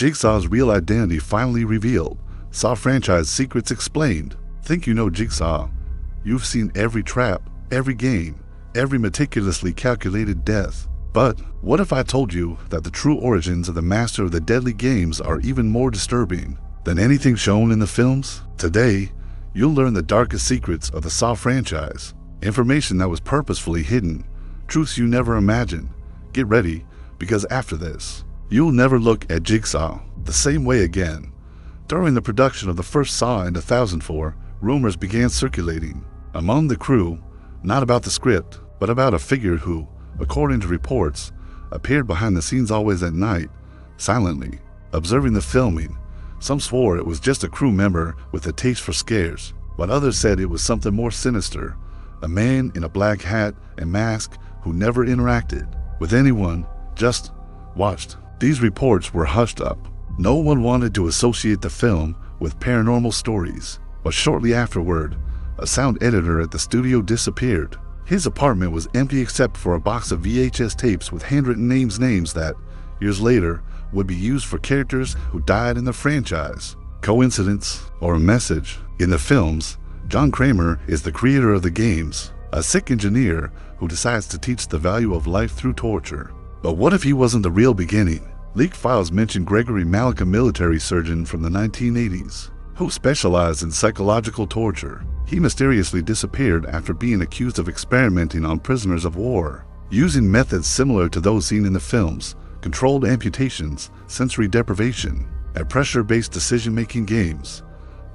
Jigsaw's real identity finally revealed. Saw franchise secrets explained. Think you know Jigsaw? You've seen every trap, every game, every meticulously calculated death. But what if I told you that the true origins of the master of the deadly games are even more disturbing than anything shown in the films? Today, you'll learn the darkest secrets of the Saw franchise. Information that was purposefully hidden. Truths you never imagined. Get ready, because after this, you'll never look at Jigsaw the same way again. During the production of the first Saw in 2004, rumors began circulating among the crew, not about the script, but about a figure who, according to reports, appeared behind the scenes always at night, silently, observing the filming. Some swore it was just a crew member with a taste for scares, but others said it was something more sinister, a man in a black hat and mask who never interacted with anyone, just watched. These reports were hushed up. No one wanted to associate the film with paranormal stories, but shortly afterward, a sound editor at the studio disappeared. His apartment was empty except for a box of VHS tapes with handwritten names that, years later, would be used for characters who died in the franchise. Coincidence or a message? In the films, John Kramer is the creator of the games, a sick engineer who decides to teach the value of life through torture. But what if he wasn't the real beginning? Leaked files mention Gregory Malik, a military surgeon from the 1980s, who specialized in psychological torture. He mysteriously disappeared after being accused of experimenting on prisoners of war, using methods similar to those seen in the films: controlled amputations, sensory deprivation, and pressure-based decision-making games.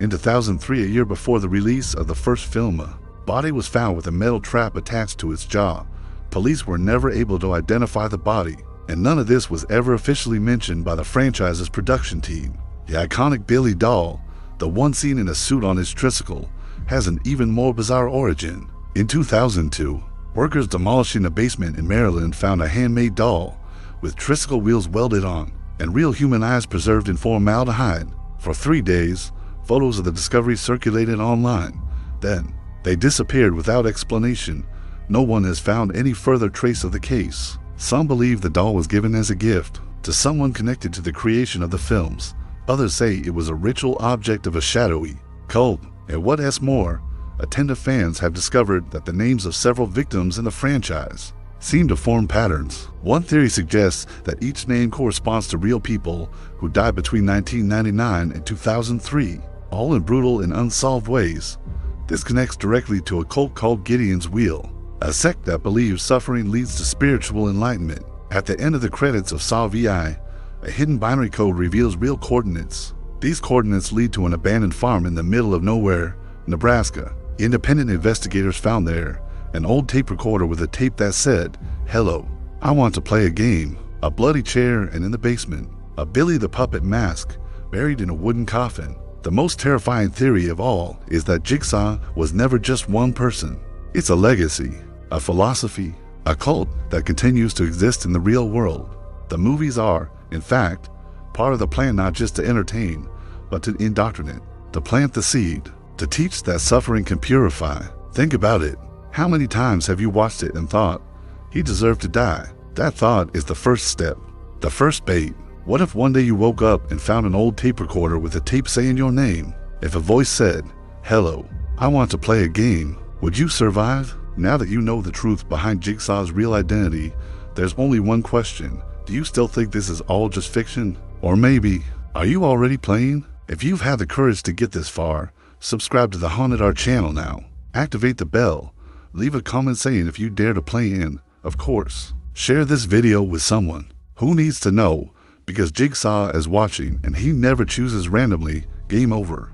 In 2003, a year before the release of the first film, a body was found with a metal trap attached to its jaw. Police were never able to identify the body, and none of this was ever officially mentioned by the franchise's production team. The iconic Billy doll, the one seen in a suit on his tricycle, has an even more bizarre origin. In 2002, workers demolishing a basement in Maryland found a handmade doll with tricycle wheels welded on and real human eyes preserved in formaldehyde. For 3 days, photos of the discovery circulated online. Then, they disappeared without explanation. No one has found any further trace of the case. Some believe the doll was given as a gift to someone connected to the creation of the films. Others say it was a ritual object of a shadowy cult. And what's more, attentive fans have discovered that the names of several victims in the franchise seem to form patterns. One theory suggests that each name corresponds to real people who died between 1999 and 2003, all in brutal and unsolved ways. This connects directly to a cult called Gideon's Wheel, a sect that believes suffering leads to spiritual enlightenment. At the end of the credits of Saw VI, a hidden binary code reveals real coordinates. These coordinates lead to an abandoned farm in the middle of nowhere, Nebraska. Independent investigators found there an old tape recorder with a tape that said, "Hello, I want to play a game." A bloody chair, and in the basement, a Billy the Puppet mask buried in a wooden coffin. The most terrifying theory of all is that Jigsaw was never just one person. It's a legacy, a philosophy, a cult that continues to exist in the real world. The movies are, in fact, part of the plan, not just to entertain, but to indoctrinate, to plant the seed, to teach that suffering can purify. Think about it. How many times have you watched it and thought, he deserved to die? That thought is the first step, the first bait. What if one day you woke up and found an old tape recorder with a tape saying your name? If a voice said, "Hello, I want to play a game," would you survive? Now that you know the truth behind Jigsaw's real identity, there's only one question. Do you still think this is all just fiction? Or maybe, are you already playing? If you've had the courage to get this far, subscribe to the Haunted Art channel now. Activate the bell. Leave a comment saying if you dare to play in. Of course, share this video with someone who needs to know, because Jigsaw is watching and he never chooses randomly. Game over.